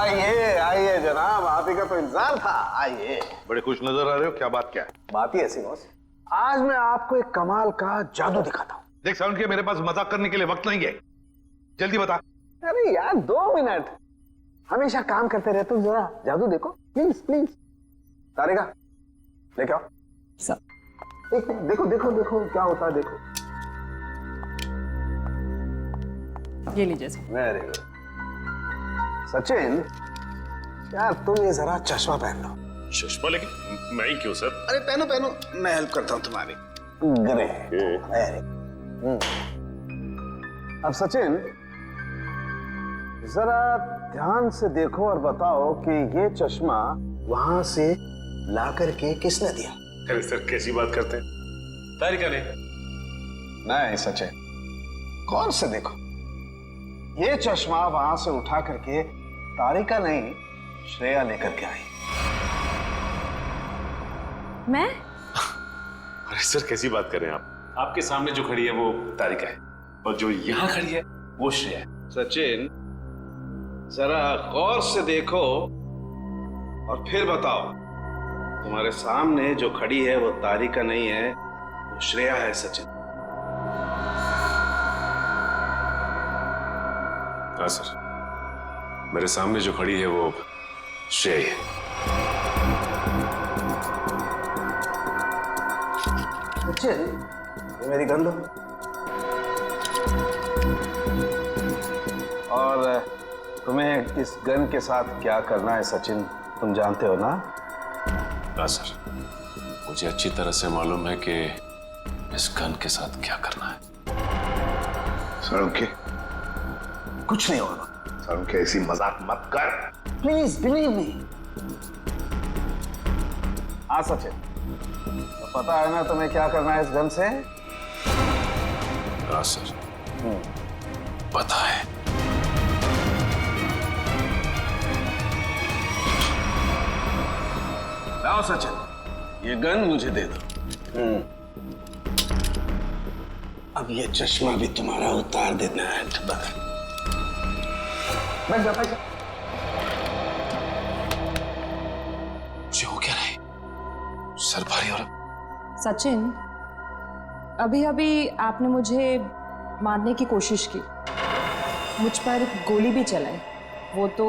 आइए आइए जनाब, आप ही का तो इंतजार था। आइए। बड़े खुश नजर आ रहे हो, क्या बात क्या है? बात ही ऐसी बॉस, आज मैं आपको एक कमाल का जादू दिखाता हूँ। देख साउंड के, मेरे पास मजाक करने के लिए वक्त नहीं है, जल्दी बता। अरे यार 2 मिनट, हमेशा काम करते रहते हो, जरा जादू देखो प्लीज प्लीज। तारिका लेके आओ सर। देखो देखो देखो क्या होता है, देखो। ये लीजिए सर। Very good. सचिन यार तुम ये जरा चश्मा पहन लो। चश्मा? लेकिन मैं ही क्यों सर? अरे पहनो पहनो, मैं हेल्प करता हूँ तुम्हारी। ग्रेट। अब सचिन जरा ध्यान से देखो और बताओ कि ये चश्मा वहां से ला करके किसने दिया? अरे सर कैसी बात करते हैं? तारिका ने। नहीं सचिन, गौर से देखो, ये चश्मा वहां से उठा करके तारिका नहीं, श्रेया लेकर के आई। मैं? अरे सर कैसी बात कर रहे हैं आप? आपके सामने जो खड़ी है वो तारिका है और जो यहाँ खड़ी है वो श्रेया है। सचिन जरा गौर से देखो और फिर बताओ, तुम्हारे सामने जो खड़ी है वो तारिका नहीं है, वो श्रेया है। सचिन। हाँ सर, मेरे सामने जो खड़ी है वो श्रेया है। सचिन ये मेरी गन लो, और तुम्हें इस गन के साथ क्या करना है सचिन तुम जानते हो ना? हाँ सर, मुझे अच्छी तरह से मालूम है कि इस गन के साथ क्या करना है। साउंड कुछ नहीं होगा। साउंड के ऐसी मजाक मत कर। Please believe me. हाँ सचिन, तो पता है ना तुम्हें क्या करना है इस गन से? हाँ सर, पता है। लाओ सचिन, ये गन मुझे दे दो। अब ये चश्मा भी तुम्हारा उतार देना है। बैठ जा, बैठ जा। मुझे हो क्या रहा है? सर भारी हो रहा। सचिन, अभी अभी आपने मुझे मारने की कोशिश की, मुझ पर गोली भी चलाई, वो तो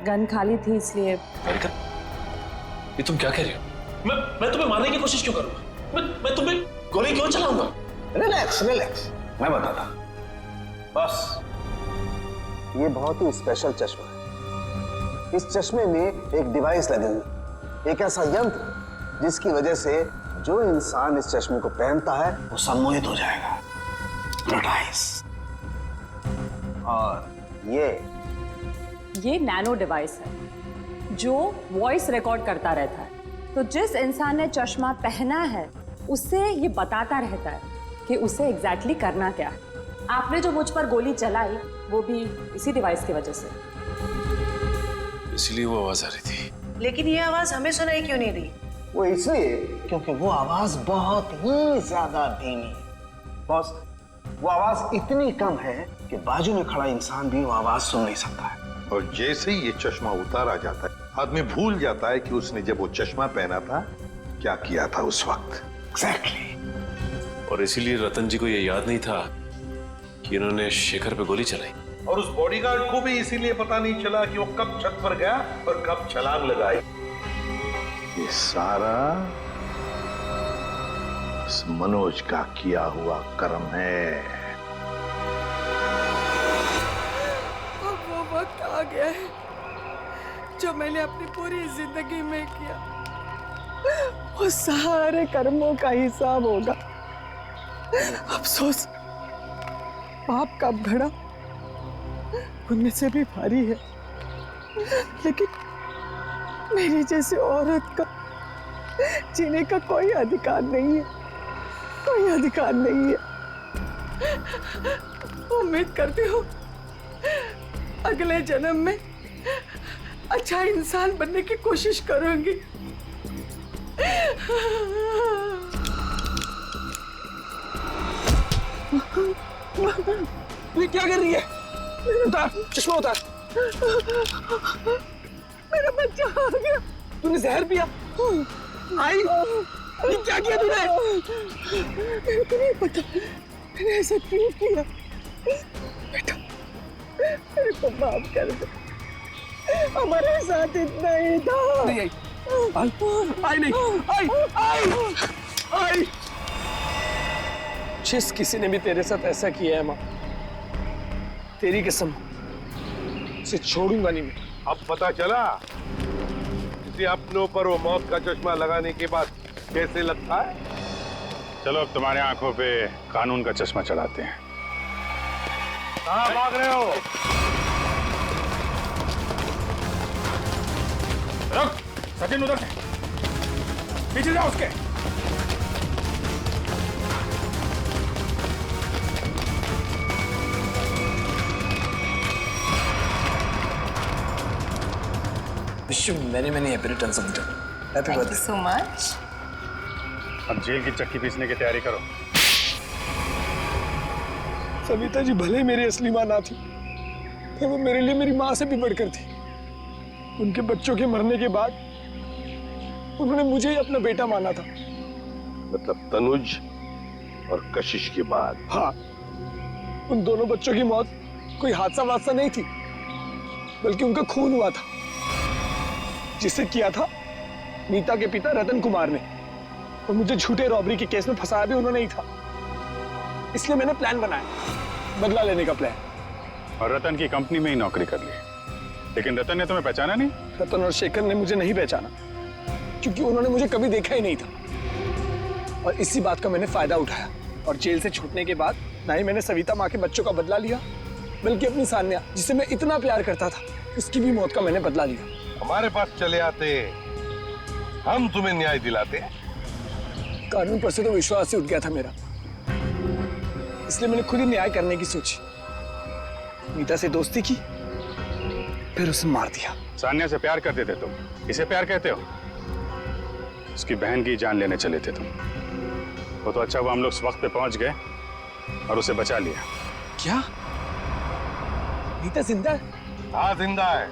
गन खाली थी इसलिए। तारिका, ये तुम क्या कह रही हो? मैं तुम्हें मारने की कोशिश क्यों करूंगा? मैं तुम्हें गोली क्यों चलाऊंगा? रिलैक्स रिलैक्स, मैं बताता। बस ये बहुत ही स्पेशल चश्मा है। इस चश्मे में एक डिवाइस लगी हुई, एक ऐसा यंत्र जिसकी वजह से जो इंसान इस चश्मे को पहनता है वो सम्मोहित हो जाएगा, hypnotize। और ये नैनो डिवाइस है जो वॉइस रिकॉर्ड करता रहता है, तो जिस इंसान ने चश्मा पहना है उससे ये बताता रहता है कि उसे एग्जैक्टली करना क्या है। आपने जो मुझ पर गोली चलाई वो भी इसी डिवाइस की वजह से। इसलिए वो आवाज आ रही थी। लेकिन ये आवाज हमें सुनाई क्यों नहीं दी? वो इसलिए क्योंकि वो आवाज बहुत ही ज्यादा धीमी है। बॉस, वो आवाज इतनी कम है कि बाजू में खड़ा इंसान भी वो आवाज सुन नहीं सकता है। और जैसे ही ये चश्मा उतारा जाता है, आदमी भूल जाता है कि उसने जब वो चश्मा पहना था क्या किया था उस वक्त। एग्जैक्टली। और इसीलिए रतन जी को ये याद नहीं था कि इन्होंने शेखर पे गोली चलाई। और उस बॉडीगार्ड को भी इसीलिए पता नहीं चला कि वो कब छत पर गया और कब छलांग लगाई। ये सारा इस मनोज का किया हुआ कर्म है। अब वो वक्त आ गया है जो मैंने अपनी पूरी जिंदगी में किया, वो सारे कर्मों का हिसाब होगा। अफसोस पाप का घड़ा पुण्य से भी भारी है, लेकिन मेरी जैसी औरत का जीने का कोई अधिकार नहीं है, कोई अधिकार नहीं है। उम्मीद करती हूँ अगले जन्म में अच्छा इंसान बनने की कोशिश करूंगी। ये क्या कर रही है? उतार चश्मा, उतार। मेरा बच्चा आ गया। तूने जहर पिया? आई, ये क्या किया तूने? मेरे को नहीं पता मैंने ऐसा क्यों किया। बेटा मेरे को माफ कर दे, हमारे साथ इतना ही था। नहीं आई, आई नहीं, आई। जिस किसी ने भी तेरे साथ ऐसा किया है माँ, तेरी कसम उसे छोड़ूंगा नहीं मैं। अब पता चला किसी अपनों पर वो मौत का चश्मा लगाने के बाद कैसे लगता है। चलो अब तुम्हारे आंखों पे कानून का चश्मा चढ़ाते हैं। कहाँ भाग रहे हो? रुक, सचिन उधर से पीछे जाओ उसके। Wish you many happy returns of the day. Happy birthday. so much. अब जेल की चक्की पीसने की तैयारी करो। सविता जी भले मेरी असली माँ ना थी, पर वो मेरे लिए मेरी माँ से भी बढ़कर थी। उनके बच्चों के मरने के बाद उन्होंने मुझे ही अपना बेटा माना था। मतलब तनुज और कशिश के बाद? हाँ, उन दोनों बच्चों की मौत कोई हादसा वादसा नहीं थी, बल्कि उनका खून हुआ था, जिसे किया था नीता के पिता रतन कुमार ने। और मुझे झूठे रॉबरी के केस में फंसाया भी उन्होंने ही था। इसलिए मैंने प्लान बनाया, बदला लेने का प्लान। और रतन की कंपनी में ही नौकरी कर ली, लेकिन रतन ने तुम्हें पहचाना नहीं? रतन और शेखर ने मुझे नहीं पहचाना, क्योंकि उन्होंने मुझे कभी देखा ही नहीं था। और इसी बात का मैंने फायदा उठाया, और जेल से छूटने के बाद ना ही मैंने सविता माँ के बच्चों का बदला लिया, बल्कि अपनी सान्या, जिसे मैं इतना प्यार करता था, उसकी भी मौत का मैंने बदला लिया। हमारे पास चले आते, हम तुम्हें न्याय दिलाते। कानून पर से तो विश्वास ही उठ गया था मेरा, इसलिए मैंने खुद ही न्याय करने की सोची। नीता से दोस्ती की, फिर उसे मार दिया। सान्या से प्यार करते थे तुम, इसे प्यार कहते हो? उसकी बहन की जान लेने चले थे तुम। वो तो अच्छा हुआ हम लोग इस वक्त पे पहुंच गए और उसे बचा लिया। क्या नीता जिंदा है? हाँ जिंदा है।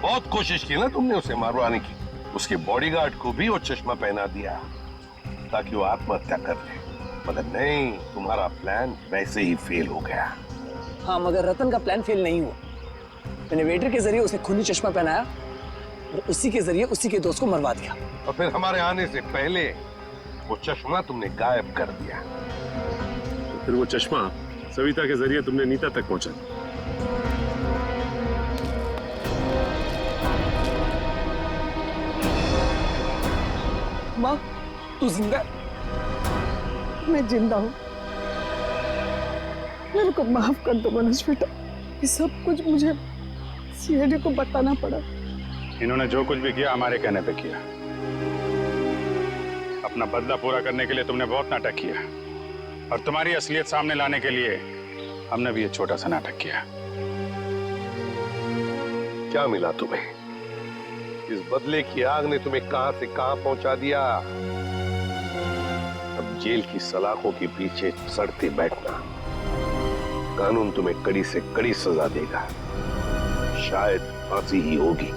बहुत कोशिश की ना तुमने उसे मारवाने की। उसके बॉडीगार्ड को भी वो चश्मा पहना दिया ताकि वो आत्महत्या कर ले, मगर नहीं, तुम्हारा प्लान वैसे ही फेल हो गया। हाँ, मगर रतन का प्लान फेल नहीं हुआ। मैंने वेटर के जरिए उसे खूनी चश्मा पहनाया और उसी के जरिए उसी के दोस्त को मरवा दिया। और फिर हमारे आने से पहले वो चश्मा तुमने गायब कर दिया। तो फिर वो चश्मा सविता के जरिए तुमने नीता तक पहुंचा। माँ, तू जिंदा है? मैं जिंदा हूँ। मेरे को माफ कर दो मनोज बेटा, ये सब कुछ मुझे सीआईडी को बताना पड़ा। इन्होंने जो कुछ भी किया हमारे कहने पे किया। अपना बदला पूरा करने के लिए तुमने बहुत नाटक किया, और तुम्हारी असलियत सामने लाने के लिए हमने भी ये छोटा सा नाटक किया। क्या मिला तुम्हें? इस बदले की आग ने तुम्हें कहां से कहां पहुंचा दिया। अब जेल की सलाखों के पीछे सड़ते बैठना। कानून तुम्हें कड़ी से कड़ी सजा देगा, शायद फांसी ही होगी।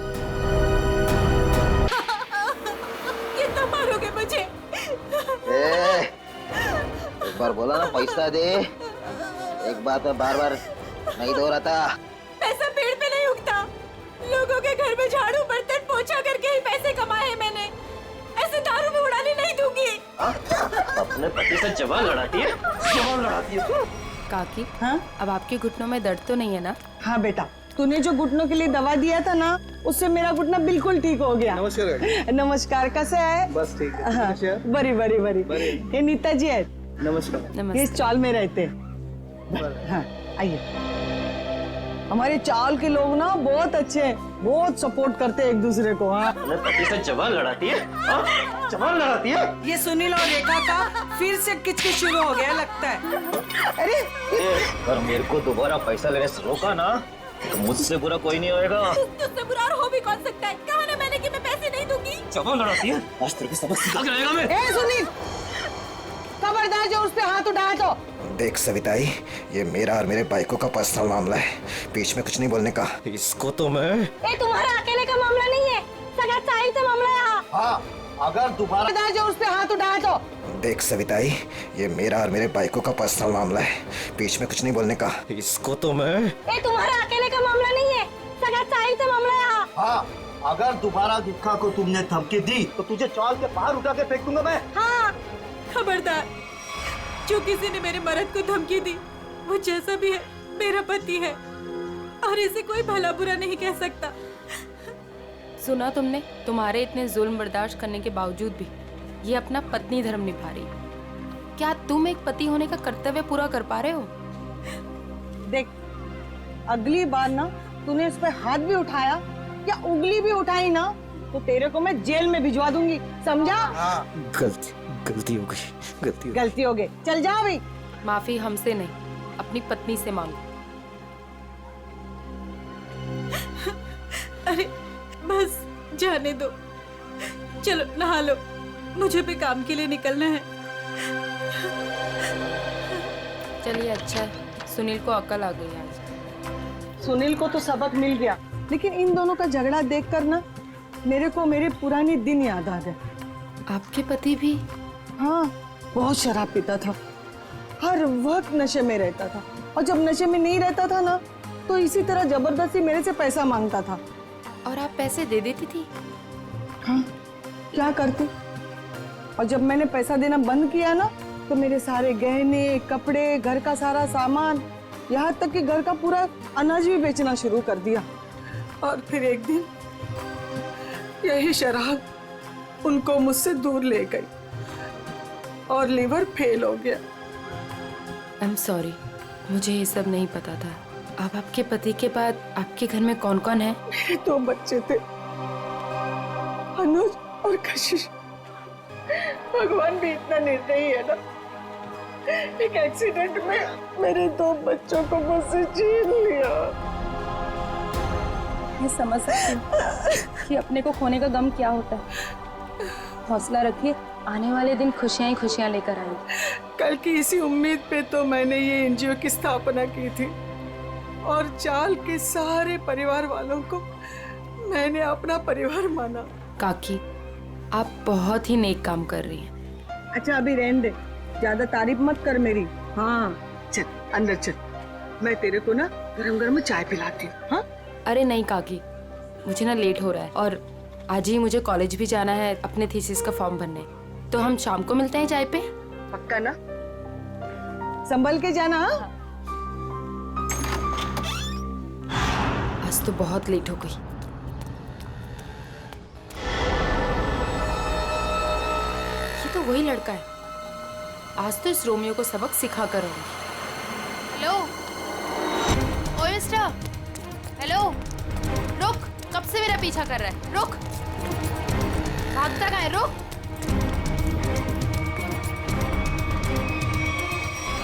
कितना मारोगे मुझे? एक बार बोला ना पैसा दे, एक बात बार बार नहीं दोहराता। पैसा पेड़ पे नहीं उगता। लोगों के घर में झाड़ू बर्तन पोछा करके ही पैसे कमाए हैं मैंने। ऐसे दारू में उड़ाने नहीं दूंगी। अपने पति से जवान लड़ाती है, जवान लड़ाती है तू। काकी, हाँ? अब आपके घुटनों में दर्द तो नहीं है ना? हाँ बेटा, तूने जो घुटनों के लिए दवा दिया था ना, उससे मेरा घुटना बिल्कुल ठीक हो गया। नमस्कार। नमस्कार, कैसे है? बस ठीक है। हाँ, बड़ी। ये नीता जी है, नमस्कार। ये इस चाल में रहते हैं। हाँ, आइए। हमारे चाल के लोग ना बहुत अच्छे हैं, बहुत सपोर्ट करते हैं एक दूसरे को। हाँ, अपने पति से जवान लड़ाती है, हाँ? जवान लड़ाती है। ये सुनील और रेखा का फिर से किचकिच शुरू हो गया लगता है। अरे अगर मेरे को दोबारा पैसा लेने से रोका ना, तो मुझसे बुरा कोई नहीं होएगा। तुझसे बुरा हो भी कौन सकता है? कहा ना मैंने कि मैं पैसे नहीं दूंगी। जवान लड़ाती है, आज तेरे को सबक सिखा के आएगा मैं। ए सुनील, कब खबरदार जो उस पे हाथ उठाए तो। देख सविताई, ये मेरा और मेरे बाइकों का पर्सनल मामला है, बीच में कुछ नहीं बोलने का। इसको तो मैं ये तुम्हारा अकेले का मामला नहीं है, सगा साहिल से मामला है। हाँ, अगर दोबारा खबरदार जो उस पे हाथ उठाए तो। देख सविताई, ये मेरा और मेरे बाइकों का पर्सनल मामला है, बीच में कुछ नहीं बोलने का। इसको तो मैं ये तुम्हारा अकेले का मामला नहीं है, सगा साहिल से मामला है। हाँ, अगर दोबारा दुखा को तुमने धमकी दी तो तुझे चाल के बाहर उठा के फेंक दूंगा मैं। हाँ, खबरदार, जो किसी ने मेरे मर्द को धमकी दी, वो जैसा भी है मेरा पति है और इसे कोई भला बुरा नहीं कह सकता। सुना तुमने? तुम्हारे इतने जुल्म बर्दाश्त करने के बावजूद भी ये अपना पत्नी धर्म निभा रही है। क्या तुम एक पति होने का कर्तव्य पूरा कर पा रहे हो? देख, अगली बार ना तूने इस पे हाथ भी उठाया या उंगली भी उठाई ना तो तेरे को मैं जेल में भिजवा दूंगी, समझा? गलती हो गई। गलती हो गई, चल जा अभी। माफी हमसे नहीं, अपनी पत्नी से मांगो। अरे बस जाने दो, चलो नहा लो, मुझे भी काम के लिए निकलना है। चलिए अच्छा है, सुनील को अकल आ गई आज। सुनील को तो सबक मिल गया, लेकिन इन दोनों का झगड़ा देखकर ना मेरे को मेरे पुराने दिन याद आ गए। आपके पति भी? हाँ, बहुत शराब पीता था, हर वक्त नशे में रहता था, और जब नशे में नहीं रहता था ना तो इसी तरह जबरदस्ती मेरे से पैसा मांगता था। और आप पैसे दे देती थी? हाँ, क्या करती? और जब मैंने पैसा देना बंद किया ना तो मेरे सारे गहने, कपड़े, घर का सारा सामान, यहाँ तक कि घर का पूरा अनाज भी बेचना शुरू कर दिया। और फिर एक दिन यही शराब उनको मुझसे दूर ले गई और लीवर फेल हो गया। आई एम सॉरी, मुझे ये सब नहीं पता था। अब आपके पति के बाद आपके घर में कौन कौन है? मेरे 2 बच्चे थे, अनुज और कशिश। भगवान भी इतना निर्दयी है ना, एक एक्सीडेंट में मेरे 2 बच्चों को मुझसे छीन लिया। मैं समझ सकती हूँ कि अपने को खोने का गम क्या होता है। हौसला रखिए, आने वाले दिन खुशियां ही खुशियां लेकर आएंगे। कल की इसी उम्मीद पे तो मैंने ये एनजीओ की स्थापना की थी और चाल के सारे परिवार वालों को मैंने अपना परिवार माना। काकी, आप बहुत ही नेक काम कर रही हैं। अच्छा अभी रहने दे, ज्यादा तारीफ मत कर मेरी। हाँ चल अंदर चल, मैं तेरे को ना गरम गरम चाय पिलाती हूँ। हाँ? अरे नहीं काकी, मुझे ना लेट हो रहा है और आज ही मुझे कॉलेज भी जाना है अपने थीसिस का फॉर्म भरने। तो हम शाम को मिलते हैं चाय पे? पक्का ना? संभल के जाना। हाँ? आज तो बहुत लेट हो गई। ये तो वही लड़का है, आज तो इस रोमियो को सबक सिखा कर आऊंगी। हेलो ओए मिस्टर, हेलो, रुक, कब से मेरा पीछा कर रहा है? रुक, भागता कहाँ है? रुक।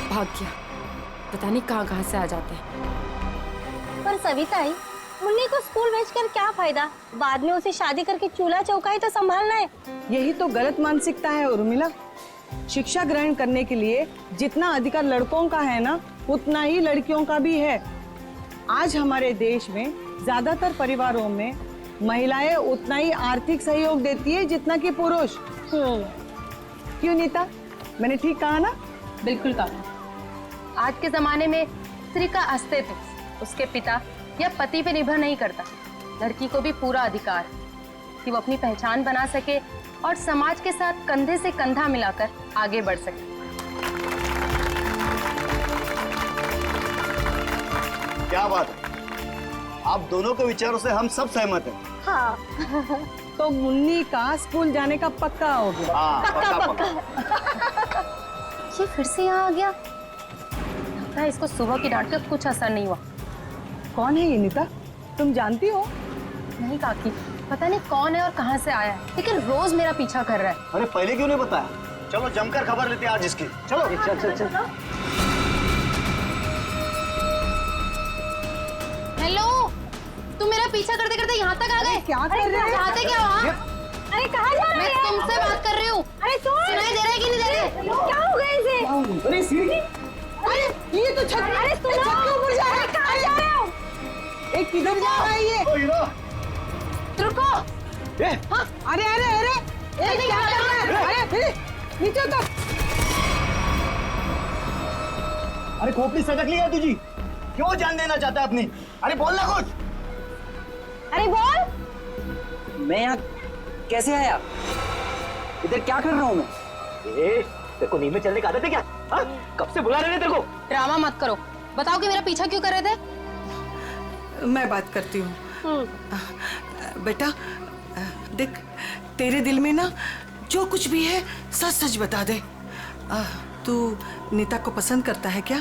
भाग गया, पता नहीं कहाँ से आ जाते हैं। पर सविताई, मुन्नी को स्कूल भेजकर क्या फायदा? बाद में उसे शादी करके चूल्हा चौका ही तो संभालना है। यही तो गलत मानसिकता है उर्मिला। शिक्षा ग्रहण करने के लिए जितना अधिकार लड़कों का है ना, उतना ही लड़कियों का भी है। आज हमारे देश में ज्यादातर परिवारों में महिलाएं उतना ही आर्थिक सहयोग देती है जितना कि पुरुष। क्यों नीता, मैंने ठीक कहा ना? बिल्कुल कहा। आज के जमाने में स्त्री का अस्तित्व उसके पिता या पति पे निर्भर नहीं करता। लड़की को भी पूरा अधिकार है कि वो अपनी पहचान बना सके और समाज के साथ कंधे से कंधा मिलाकर आगे बढ़ सके। क्या बात है, आप दोनों के विचारों से हम सब सहमत हैं। हाँ। तो मुन्नी का स्कूल जाने का पक्का हो गया। हाँ, पक्का। ये फिर से यहाँ आ गया। लगता है इसको सुबह की डांट का कुछ असर नहीं हुआ। कौन है ये नीता, तुम जानती हो? नहीं काकी, पता नहीं कौन है और कहाँ से आया है, लेकिन रोज मेरा पीछा कर रहा है। अरे पहले क्यों नहीं बताया? चलो जमकर खबर लेते हैं आज इसकी। चलो चल। हेलो, तुम मेरा पीछा करते करते यहाँ तक आ गए? क्या कर रहे हो? चाहते क्या वहाँ? अरे कहाँ जा रहे हैं? मैं तुमसे बात कर रही हूँ। अरे सुनाई दे रहा है कि नहीं दे रहा है? क्या हो गया इसे? अरे सीढ़ी, अरे ये तो छत, अरे छत के ऊपर जा रहा है। कहाँ जा रहे हो? एक किधर जा रहा है ये? रुको। हाँ, अरे अरे अरे ये क्या कर रहा है? अरे नीचे उतर। अरे खोपड़ी सटक ली है तुझी, क्यों जान देना चाहता है अपनी? अरे बोल ना कुछ। अरे बोल। मैं यहाँ कैसे आया? इधर क्या कर रहा हूँ मैं? तेरे को नींद में चलने की आदत है क्या? हाँ? कब से बुला रहे हैं तेरे को? ड्रामा मत करो, बताओ कि मेरा पीछा क्यों कर रहे थे? मैं बात करती हूँ। बेटा देख, तेरे दिल में ना जो कुछ भी है सच सच बता दे। तू नीता को पसंद करता है क्या?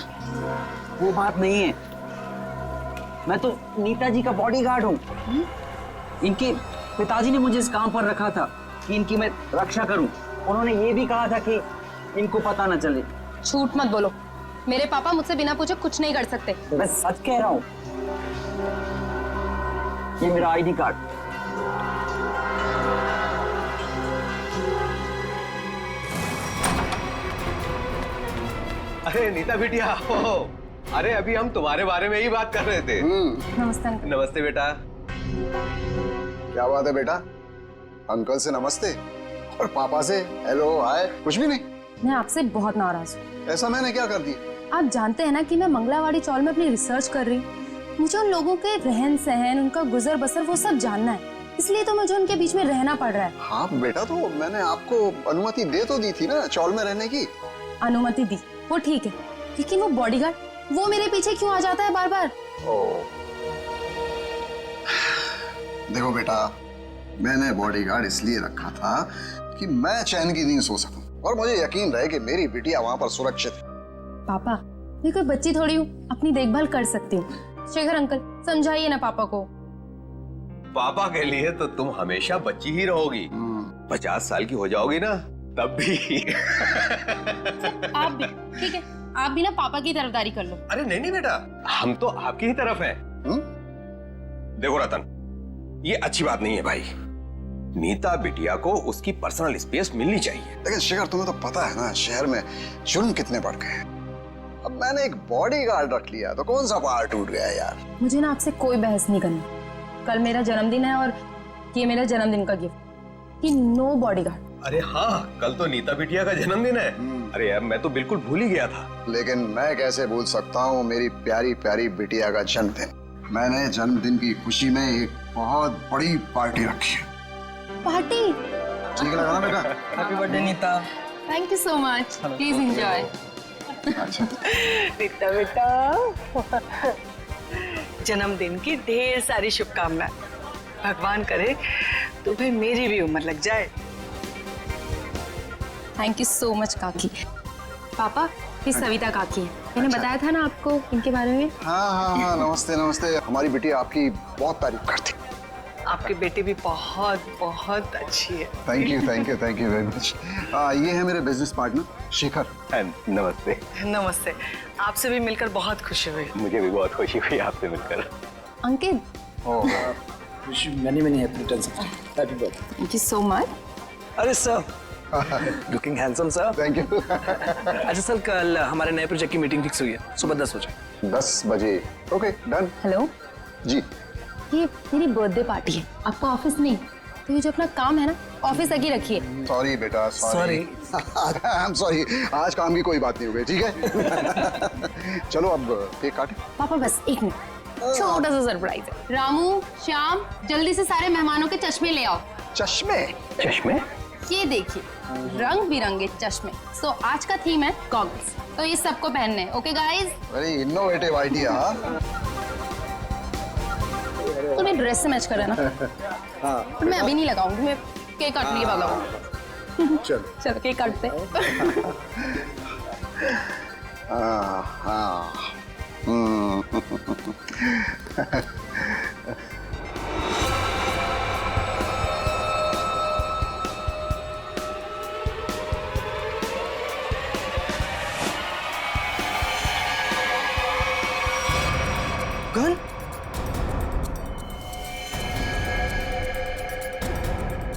वो बात नहीं है, मैं तो नीता जी का बॉडीगार्ड हूँ। इनके पिताजी ने मुझे इस काम पर रखा था कि इनकी मैं रक्षा करूं। उन्होंने ये भी कहा था कि इनको पता न चले। झूठ मत बोलो, मेरे पापा मुझसे बिना पूछे कुछ नहीं कर सकते। मैं सच कह रहा हूँ, ये मेरा आईडी कार्ड। अरे नीता बिटिया, अरे अभी हम तुम्हारे बारे में ही बात कर रहे थे। नमस्ते। नमस्ते बेटा। क्या बात है बेटा, अंकल से नमस्ते और पापा से हेलो हाय कुछ भी नहीं? मैं आपसे बहुत नाराज हूँ। ऐसा मैंने क्या कर दिया? आप जानते हैं ना कि मैं मंगलावाड़ी चौल में अपनी रिसर्च कर रही हूँ। मुझे उन लोगों के रहन सहन, उनका गुजर बसर वो सब जानना है, इसलिए तो मुझे उनके बीच में रहना पड़ रहा है। हाँ बेटा, तो मैंने आपको अनुमति दे तो दी थी ना चौल में रहने की। अनुमति दी, वो ठीक है, लेकिन वो बॉडीगार्ड वो मेरे पीछे क्यों आ जाता है बार बार? देखो बेटा, मैंने बॉडीगार्ड इसलिए रखा था कि मैं चैन की नींद सो सकूं और मुझे यकीन रहे कि मेरी बिटिया वहां पर सुरक्षित है। पापा, मैं कोई बच्ची थोड़ी हूँ, अपनी देखभाल कर सकती हूँ। शेखर अंकल, समझाइए ना पापा को। पापा के लिए तो तुम हमेशा बच्ची ही रहोगी। 50 साल की हो जाओगी ना तब भी। आप भी ठीक है, आप भी ना पापा की तरफदारी कर लो। अरे नहीं नहीं बेटा, हम तो आपकी ही तरफ हैं। देखो रतन, ये अच्छी बात नहीं है भाई। नीता बिटिया को उसकी पर्सनल स्पेस मिलनी चाहिए। लेकिन शेखर, तुम्हें तो पता है ना शहर में जुर्म कितने बढ़ गए। अब मैंने एक बॉडीगार्ड रख लिया तो कौन सा पहाड़ टूट गया यार। मुझे ना आपसे कोई बहस नहीं करनी। कल मेरा जन्मदिन है और ये मेरा जन्मदिन का गिफ्ट कि नो बॉडीगार्ड। अरे हाँ, कल तो नीता बिटिया का जन्मदिन है। अरे यार, मैं तो बिल्कुल भूल ही गया था। लेकिन मैं कैसे भूल सकता हूँ मेरी प्यारी प्यारी बिटिया का जन्मदिन। मैंने जन्मदिन की खुशी में एक बहुत बड़ी पार्टी रखी है। पार्टी? ठीक लगा ना बेटा? Happy birthday Nita. Thank you so much, please enjoy. Nita बेटा, जन्मदिन की ढेर सारी शुभकामनाएं। भगवान करे तुम्हें मेरी भी उम्र लग जाए। थैंक यू सो मच काकी। पापा, ये सविता काकी है, मैंने बताया था ना आपको इनके बारे में। हाँ हाँ हाँ, नमस्ते नमस्ते। हमारी बिटिया आपकी बहुत तारीफ करती। आपकी बेटी भी बहुत बहुत अच्छी है। Thank you very much. ये है मेरे बिजनेस पार्टनर शेखर। नमस्ते। नमस्ते, आपसे भी मिलकर बहुत खुशी हुई। मुझे भी बहुत खुशी हुई आपसे मिलकर। Ankit, many happy returns of the day. Happy birthday. Thank you so much. अरे sir, looking handsome sir. Thank you. अच्छा सर, कल हमारे नए प्रोजेक्ट की मीटिंग फिक्स हुई है, सुबह 10 बजे। 10 बजे? Okay, done. हेलो जी, ये मेरी बर्थडे पार्टी है, आपका ऑफिस नहीं, तो ये जो अपना काम है ना ऑफिस तक ही रखिए। सॉरी बेटा, सॉरी। आई एम सॉरी, आज काम की कोई बात नहीं हो गई, ठीक है? चलो अब केक काटे। पापा बस एक मिनट, छोटा सा सरप्राइज है। रामू, श्याम, जल्दी से सारे मेहमानों के चश्मे ले आओ। चश्मे? चश्मे? ये देखिए, रंग बिरंगे चश्मे। सो आज का थीम है गॉगल्स, तो ये सबको पहनने हैं। Okay guys? Very innovative idea. तो मैं ड्रेस से मैच कर रहा है ना। हाँ, मैं अभी नहीं लगाऊंगी, मैं केक काटने के बाद लगाऊंगी। चलो चलो केक काटते हैं। हाँ।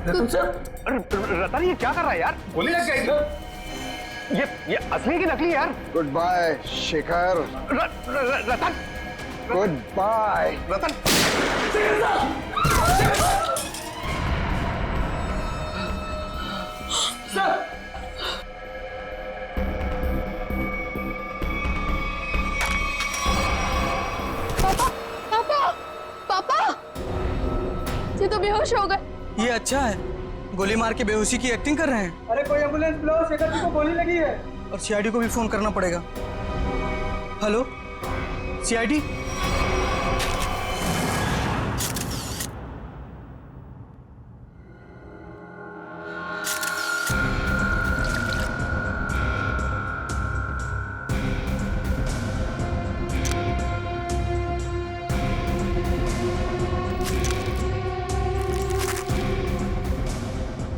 रतन ये क्या कर रहा है यार? गोली लग गई। ये असली की नकली यार। Good bye Shekhar. Ratan good bye Ratan. पापा ये तो बेहोश हो गए। ये अच्छा है, गोली मार के बेहोशी की एक्टिंग कर रहे हैं। अरे कोई एम्बुलेंस बुलाओ, शेखर जी को गोली लगी है। और सीआईडी को भी फोन करना पड़ेगा। Hello CID.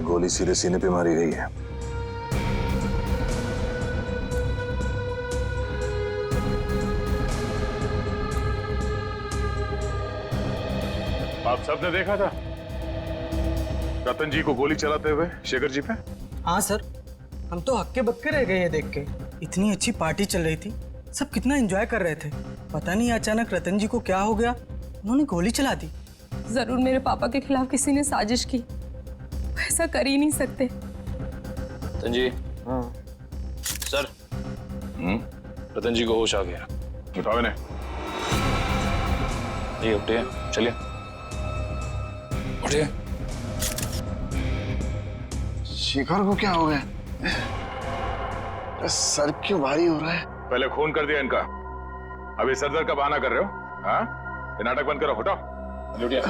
गोली सीधे सीने पे मारी गई है। आप सबने देखा था रतन जी को गोली चलाते हुए शेखर जी पे? हाँ सर, हम तो हक्के बक्के रह गए ये देख के। इतनी अच्छी पार्टी चल रही थी, सब कितना एंजॉय कर रहे थे। पता नहीं अचानक रतन जी को क्या हो गया, उन्होंने गोली चला दी। जरूर मेरे पापा के खिलाफ किसी ने साजिश की, ऐसा कर ही नहीं सकते। रतन जी। सर। रतन जी को होश आ गया। बताओ इन्हें। ये उठिए, चलिए उठिए। शेखर को क्या हो गया? सर क्यों भारी हो रहा है? पहले खून कर दिया इनका, अभी सर दर्द का बहाना कर रहे हो? हाँ, ये नाटक बंद करो, हटाओ। उठिए।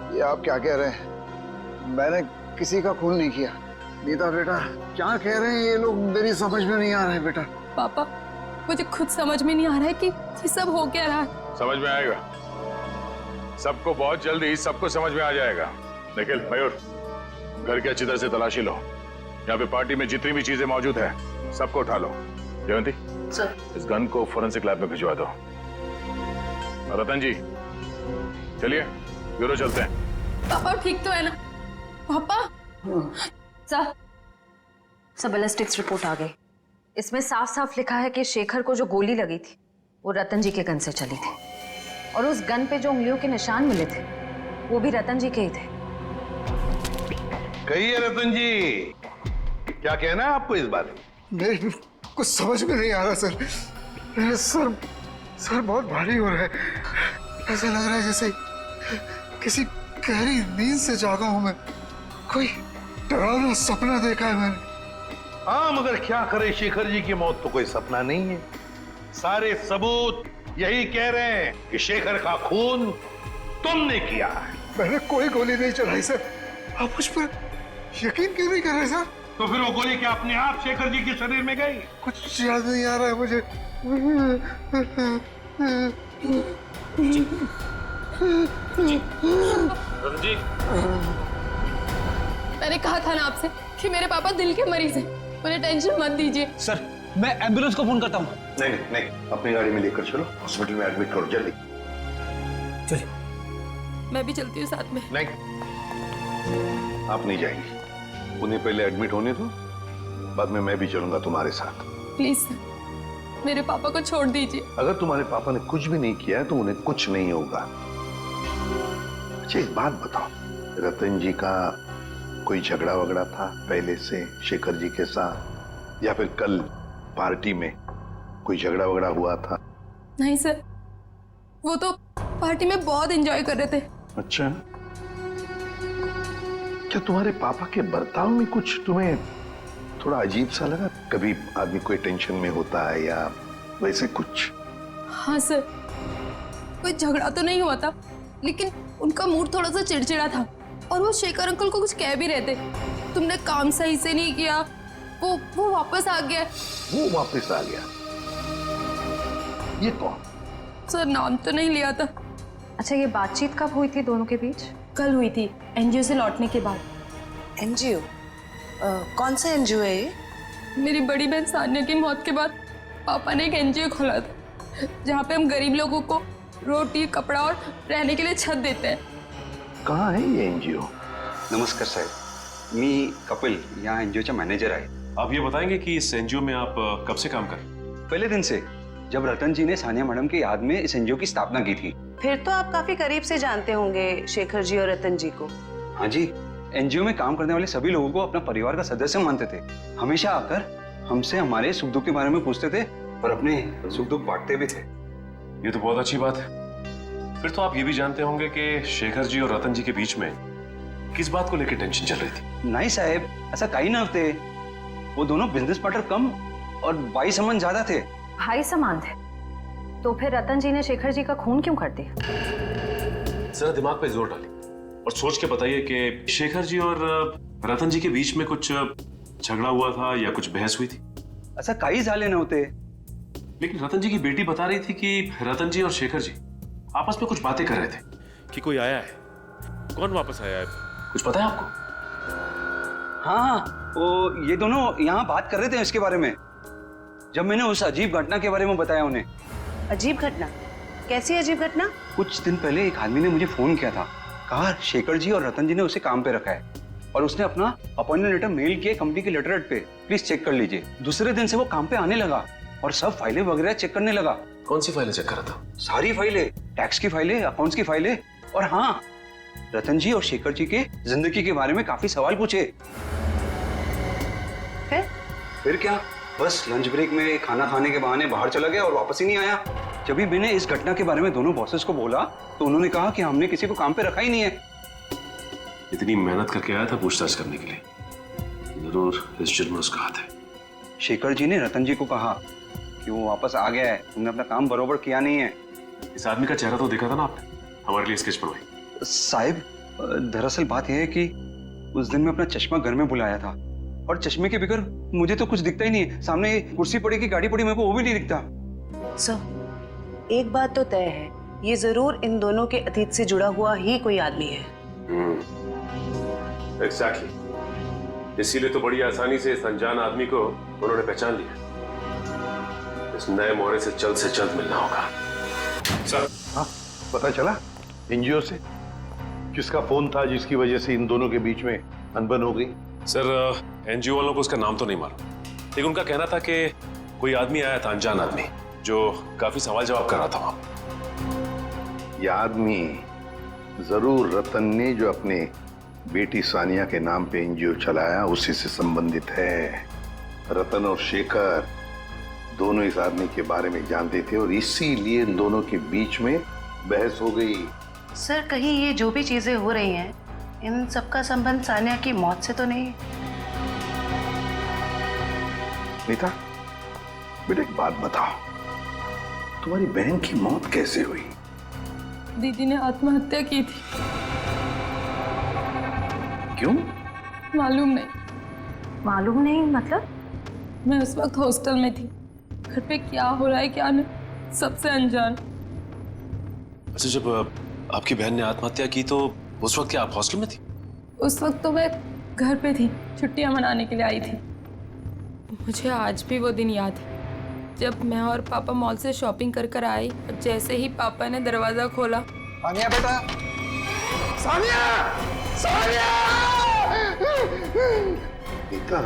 ये आप क्या कह रहे हैं? मैंने किसी का खून नहीं किया। नीता बेटा क्या कह रहे हैं ये लोग, मेरी समझ में नहीं आ रहा है बेटा। पापा मुझे खुद समझ में नहीं आ रहा है कि ये सब हो क्या रहा है। समझ में आएगा सबको, बहुत जल्दी सबको समझ में आ जाएगा। निखिल, मयूर, घर की अच्छी तरह से तलाशी लो। यहाँ पे पार्टी में जितनी भी चीजें मौजूद है सबको उठा लो। जयंती सर, इस गन को फोरेंसिक लैब में भिजवा दो। और रतन जी चलिए ब्यूरो चलते हैं। पापा ठीक तो है ना? पापा सब बैलिस्टिक्स रिपोर्ट आ गई। इसमें साफ साफ लिखा है कि शेखर को जो गोली लगी थी वो रतन जी के गन से चली थी, और उस गन पे जो उंगलियों के निशान मिले थे वो भी रतन जी के ही थे। कहिए रतन जी, क्या कहना है आपको इस बारे में? नहीं, कुछ समझ में नहीं आ रहा सर। सर बहुत भारी हो रहा है। ऐसा लग रहा है जैसे किसी गहरी नींद से जागा हूं मैं। कोई डरावना सपना देखा है मैंने। हाँ, मगर क्या करे, शेखर जी की मौत तो कोई सपना नहीं है। सारे सबूत यही कह रहे हैं कि शेखर का खून तुमने किया है। मैंने कोई गोली नहीं चलाई सर। आप मुझ पर यकीन क्यों नहीं कर रहे सर? तो फिर वो गोली क्या अपने आप शेखर जी के शरीर में गई? कुछ याद नहीं आ रहा है मुझे। जी, मैंने कहा था ना आपसे कि मेरे पापा दिल के मरीज हैं, उन्हें टेंशन मत दीजिए। सर मैं एम्बुलेंस को फोन करता हूँ। नहीं नहीं, अपनी गाड़ी में लेकर चलो, हॉस्पिटल में एडमिट करो जल्दी। चलिए। मैं भी चलती हूँ साथ में। नहीं, आप नहीं जाएंगी। उन्हें पहले एडमिट होने दो, बाद में मैं भी चलूंगा तुम्हारे साथ। प्लीज सर, मेरे पापा को छोड़ दीजिए। अगर तुम्हारे पापा ने कुछ भी नहीं किया है तो उन्हें कुछ नहीं होगा। अच्छा एक बात बताओ, रतन जी का कोई झगड़ा वगड़ा था पहले से शेखर जी के साथ, या फिर कल पार्टी में कोई झगड़ा वगड़ा हुआ था? नहीं सर, वो तो पार्टी में बहुत एंजॉय कर रहे थे। अच्छा, क्या तुम्हारे पापा के बर्ताव में कुछ तुम्हें थोड़ा अजीब सा लगा? कभी आदमी कोई टेंशन में होता है या वैसे कुछ? हाँ सर, कोई झगड़ा तो नहीं हुआ था, लेकिन उनका मूड थोड़ा सा चिड़चिड़ा था, और वो शेखर अंकल को कुछ कह भी रहे थे। तुमने काम सही से नहीं किया, वो वापस आ गया। वो वापस आ गया? ये कौन? सर नाम तो नहीं लिया था। अच्छा, ये बातचीत कब हुई थी दोनों के बीच? कल हुई थी, एनजीओ से लौटने के बाद। एनजीओ? कौन सा एनजीओ है ये? मेरी बड़ी बहन सानिया की मौत के बाद पापा ने एक एनजीओ खोला था, जहाँ पे हम गरीब लोगों को रोटी, कपड़ा और रहने के लिए छत देते हैं। कहाँ है ये एनजीओ? नमस्कार साहेब, मी कपिल यहाँ एनजीओ मैनेजर आहे। आप ये बताएंगे कि इस एनजीओ में आप कब से काम कर रहे हैं? पहले दिन से, जब रतन जी ने सानिया मैडम की याद में इस एनजीओ की स्थापना की थी। फिर तो आप काफी करीब से जानते होंगे शेखर जी और रतन जी को। हाँ जी, एनजीओ में काम करने वाले सभी लोगों को अपना परिवार का सदस्य मानते थे। हमेशा आकर हमसे हमारे सुख दुख के बारे में पूछते थे और अपने सुख दुख बांटते भी थे। ये तो बहुत अच्छी बात है। फिर तो आप ये भी जानते होंगे कि शेखर जी और रतन जी के बीच में किस बात को लेकर टेंशन चल रही थी? नहीं साहब, ऐसा कहीं ना होते। वो दोनों बिजनेस पार्टनर कम और भाई समान ज्यादा थे। भाई समान थे तो फिर रतन जी ने शेखर जी का खून क्यों कर दिया? जरा दिमाग पे जोर डालिए और सोच के बताइए कि शेखर जी और रतन जी के बीच में कुछ झगड़ा हुआ था या कुछ बहस हुई थी? ऐसा कई झाले नव्हते। लेकिन रतन जी की बेटी बता रही थी कि रतन जी और शेखर जी आपस में कुछ बातें कर रहे थे कि कोई आया है। कौन वापस आया है? कुछ पता है आपको? हाँ, वो ये दोनों यहाँ बात कर रहे थे इसके बारे में, जब मैंने उस अजीब घटना के बारे में बताया उन्हें। अजीब घटना? कैसी अजीब घटना? कुछ दिन पहले एक आदमी ने मुझे फोन किया था, कहा शेखर जी और रतन जी ने उसे काम पे रखा है और उसने अपना अपॉइंटमेंट लेटर मेल किया कंपनी के लेटरहेड पे, प्लीज चेक कर लीजिए। दूसरे दिन से वो काम पे आने लगा और सब फाइलें वगैरह चेक करने लगा। कौन सी फाइलें चेक कर रहा था? सारी फाइलें, टैक्स की फाइलें, अकाउंट्स की फाइलें, और हाँ, रतन जी और शेखर जी के जिंदगी के बारे में काफी सवाल पूछे। फिर क्या, बस लंच ब्रेक में खाना खाने के बहाने बाहर चला गया और वापस ही नहीं आया। जब भी मैंने इस घटना के बारे में दोनों बॉसेस को बोला तो उन्होंने कहा कि हमने किसी को काम पे रखा ही नहीं है। इतनी मेहनत करके आया था पूछताछ करने के लिए, जरूर इस जुर्म में उसका हाथ है। शेखर जी ने रतन जी को कहा कि वो वापस आ गया है, तुमने अपना काम बरोबर किया नहीं है। इस आदमी का चेहरा तो देखा था ना आपने? हमारे लिए स्केच बनवाई। साहिब, दरअसल बात यह है कि उस दिन मैं अपना चश्मा घर में बुलाया था और चश्मे के बगैर मुझे तो कुछ दिखता ही नहीं है। सामने कुर्सी पड़ी की गाड़ी पड़ी, मेरे को वो भी नहीं दिखता। सर, एक बात तो तय है, ये जरूर इन दोनों के अतीत से जुड़ा हुआ ही कोई आदमी है। एग्जैक्टली, इसीलिए तो बड़ी आसानी से इस अनजान आदमी को उन्होंने पहचान लिया। इस नए मोहरे से जल्द मिलना होगा। सर, हाँ, पता चला एनजीओ से किसका फोन था जिसकी वजह से इन दोनों के बीच में अनबन हो गई? सर, एनजीओ वालों को उसका नाम तो नहीं मालूम, लेकिन उनका कहना था कि कोई आदमी आया था, अनजान आदमी, जो काफी सवाल जवाब कर रहा था वहां। यह आदमी जरूर रतन ने जो अपने बेटी सानिया के नाम पे एनजीओ चलाया उसी से संबंधित है। रतन और शेखर दोनों इस आदमी के बारे में जानते थे और इसीलिए इन दोनों के बीच में बहस हो गई। सर, कहीं ये जो भी चीजें हो रही हैं, इन सबका संबंध सानिया की मौत से तो नहीं? नीता, बेटा एक बात बताओ, तुम्हारी बहन की मौत कैसे हुई? दीदी ने आत्महत्या की थी। क्यों? मालूम नहीं। मालूम नहीं मतलब? मैं उस वक्त हॉस्टल में थी, घर पे क्या हो रहा है क्या नहीं, सबसे अनजान। अच्छा, जब आपकी बहन ने आत्महत्या की तो उस वक्त क्या आप हॉस्टल में थी? उस वक्त तो मैं घर पे थी, छुट्टियां मनाने के लिए आई थी। मुझे आज भी वो दिन याद है जब मैं और पापा मॉल से शॉपिंग कर आए और जैसे ही पापा ने दरवाजा खोला। सानिया बेटा, सानिया, सानिया! नीता,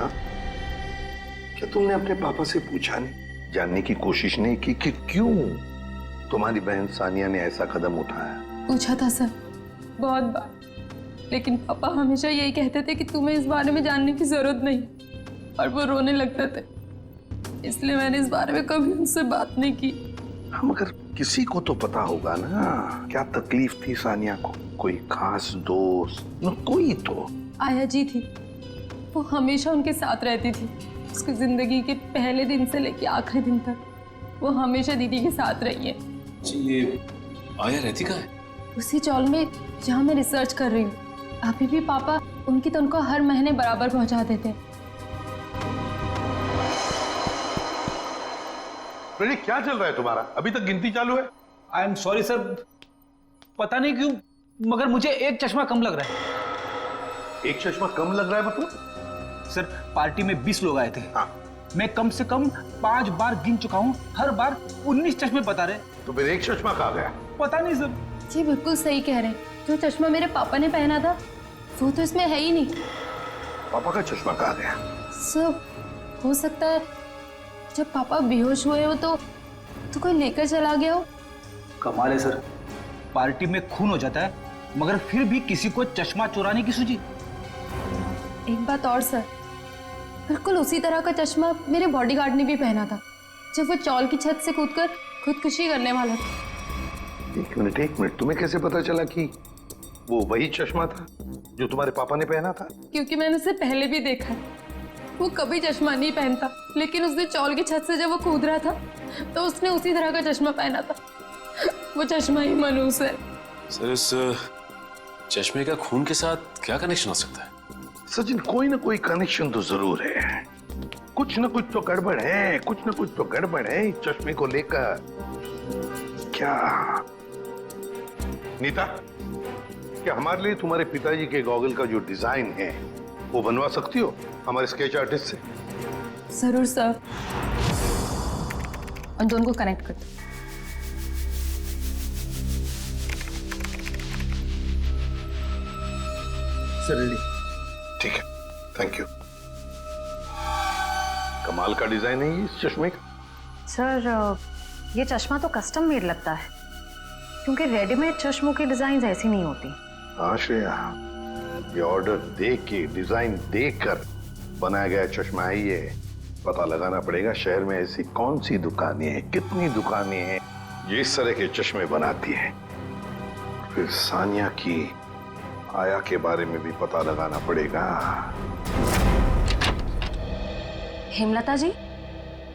क्या तुमने अपने पापा से पूछा नहीं, जानने की कोशिश नहीं की कि क्यों तुम्हारी बहन सानिया ने ऐसा कदम उठाया? पूछा था सर, बहुत बार, लेकिन पापा हमेशा यही कहते थे कि तुम्हें इस बारे में जानने की जरूरत नहीं, और वो रोने लगते थे। इसलिए मैंने इस बारे में कभी उनसे बात नहीं की। हम मगर किसी को तो पता होगा ना क्या तकलीफ थी सानिया को, कोई खास दोस्त न कोई तो। आया जी थी, वो हमेशा उनके साथ रहती थी। उसकी जिंदगी के पहले दिन से लेके आखिरी दिन तक वो हमेशा दीदी के साथ रही है। जी, ये आया रहती कहाँ है? उसी चौल में जहाँ मैं रिसर्च कर रही हूँ। अभी भी पापा उनकी तो उनको हर महीने बराबर पहुँचा देते। क्या चल रहा है तुम्हारा? अभी तक गिनती चालू है? आई एम सॉरी सर, पता नहीं क्यों मगर मुझे एक चश्मा कम लग रहा है। एक चश्मा कम लग रहा है मतलब? सर, पार्टी में 20 लोग आए थे। हाँ। मैं कम से कम 5 बार गिन चुका हूँ, हर बार 19 चश्मे बता रहे। तो फिर एक चश्मा कहाँ गया? पता नहीं सर। ये बिल्कुल सही कह रहे हैं, जो चश्मा मेरे पापा ने पहना था वो तो इसमें है ही नहीं। पापा का चश्मा कहाँ गया? सब हो सकता है जब पापा बेहोश हुए हो तो कोई लेकर चला गया हो। कमाल है सर, पार्टी में खून हो जाता है मगर फिर भी किसी को चश्मा चुराने की सूझी। एक बात और सर, बिल्कुल उसी तरह का चश्मा मेरे बॉडीगार्ड ने भी पहना था जब वो चौल की छत से कूदकर खुदकुशी करने वाला था। एक मिनट, तुम्हें कैसे पता चला कि वो वही चश्मा था जो तुम्हारे पापा ने पहना था? क्योंकि मैंने उसे पहले भी देखा है, वो कभी चश्मा नहीं पहनता, लेकिन उसने चौल की छत से जब वो कूद रहा था तो उसने उसी तरह का चश्मा पहना था। वो चश्मा ही मनूस है। सर इस चश्मे का खून के साथ क्या कनेक्शन हो सकता है? सचिन, कोई ना कोई कनेक्शन तो जरूर है। कुछ ना कुछ तो गड़बड़ है, कुछ ना कुछ तो गड़बड़ है इस चश्मे को लेकर। क्या नीता, क्या हमारे लिए तुम्हारे पिताजी के गॉगल का जो डिजाइन है वो बनवा सकती हो हमारे स्केच आर्टिस्ट से? जरूर सर। उन दोनों को कनेक्ट कर। ठीक है, थैंक यू। कमाल का डिजाइन है ये इस चश्मे का। सर ये चश्मा तो कस्टम मेड लगता है, क्योंकि रेडीमेड चश्मों की डिजाइन ऐसी नहीं होती। हाँ श्रेया, ये ऑर्डर देख के, डिजाइन देखकर बनाया गया चश्मा है ये। पता लगाना पड़ेगा शहर में ऐसी कौन सी दुकानें हैं, कितनी दुकानें हैं ये इस तरह के चश्मे बनाती हैं। फिर सानिया की आया के बारे में भी पता लगाना पड़ेगा। हेमलता जी?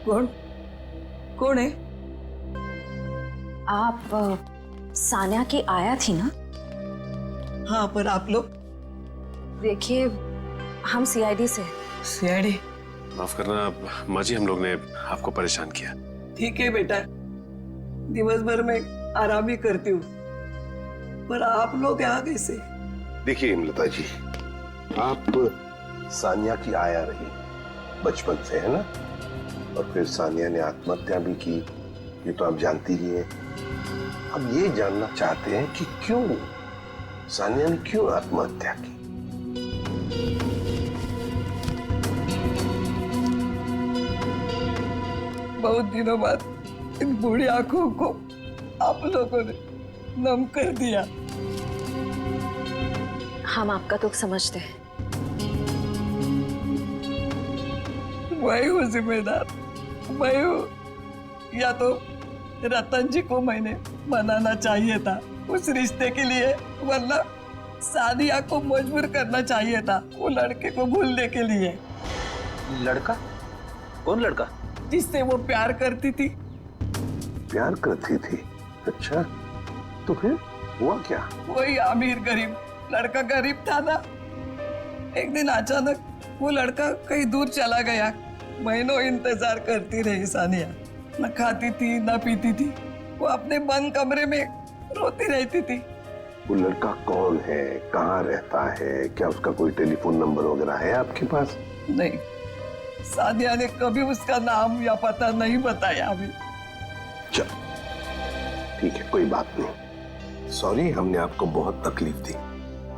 कौन है? आप सानिया की आया थी ना? हाँ, पर आप लोग? देखिए, हम सीआईडी से। सीआईडी? माफ करना माँ जी, हम लोग ने आपको परेशान किया। ठीक है बेटा, दिवस भर में आराम ही करती हूँ, पर आप लोग यहाँ कैसे? देखिए हेमलता जी, आप सानिया की आया रही बचपन से, है ना? और फिर सानिया ने आत्महत्या भी की, ये तो आप जानती ही हैं। अब ये जानना चाहते हैं कि क्यों सानिया ने क्यों आत्महत्या की। बहुत दिनों बाद इन बूढ़ी आंखों को आप लोगों ने नम कर दिया। हम आपका दुख समझते हैं। मैं हूँ जिम्मेदार, मैं हूँ। या तो रतन जी को मैंने मनाना चाहिए था उस रिश्ते के लिए, वरना सानिया को मजबूर करना चाहिए था वो लड़के को भूलने के लिए। लड़का? कौन लड़का? जिससे वो प्यार करती थी। प्यार करती थी? अच्छा, तो फिर हुआ क्या? वही अमीर गरीब लड़का गरीब था ना। एक दिन अचानक वो लड़का कहीं दूर चला गया। महीनों इंतजार करती रही सानिया, न खाती थी न पीती थी, वो अपने बंद कमरे में रोती रहती थी। वो लड़का कौन है, कहाँ रहता है, क्या उसका कोई टेलीफोन नंबर वगैरह है आपके पास? नहीं, सानिया ने कभी उसका नाम या पता नहीं बताया अभी। चल ठीक है, कोई बात नहीं। सॉरी, हमने आपको बहुत तकलीफ दी।